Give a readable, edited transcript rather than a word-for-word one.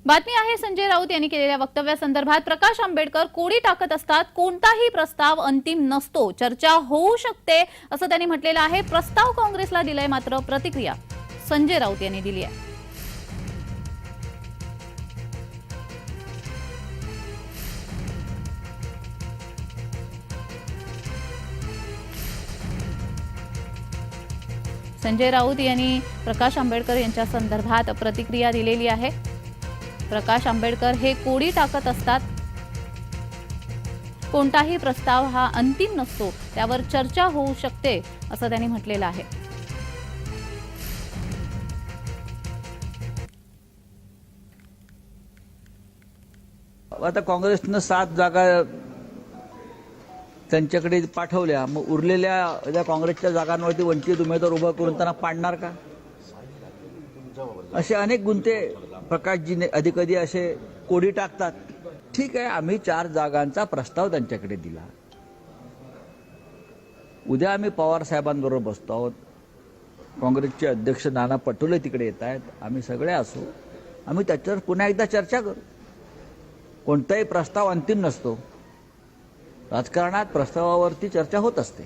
बातमी आहे संजय राऊत यांनी केलेल्या वक्तव्यासंदर्भात। प्रकाश आंबेडकर कोडी टाकत असतात, कोणताही प्रस्ताव अंतिम नसतो, चर्चा होऊ शकते असं त्यांनी म्हटलेलं आहे। प्रस्ताव काँग्रेसला दिलाय, मात्र प्रतिक्रिया संजय राऊत यांनी दिली आहे। संजय राऊत यांनी प्रकाश आंबेडकर यांच्या संदर्भात प्रतिक्रिया दिलेली आहे। प्रकाश आंबेडकर हे कोडी टाकत असतात, कोणताही प्रस्ताव हा अंतिम नसतो, त्यावर चर्चा होऊ शकते असं त्यांनी म्हटलेलं आहे। आता काँग्रेसनं 7 जागा त्यांच्याकडे पाठवल्या, मग उरलेल्या ज्या काँग्रेसच्या जागांवरती वंचित उमेदवार उभा करून त्यांना पाडणार का? असे अनेक गुंते प्रकाशजी कधी असे कोडी टाकतात। ठीक आहे, आम्ही 4 जागांचा प्रस्ताव त्यांच्याकडे दिला। उद्या आम्ही पवार साहेबांबरोबर बसतो आहोत, काँग्रेसचे अध्यक्ष नाना पटोले तिकडे येत आहेत, आम्ही सगळे असू, आम्ही त्याच्यावर पुन्हा एकदा चर्चा करू। कोणताही प्रस्ताव अंतिम नसतो, राजकारणात प्रस्तावावरती चर्चा होत असते।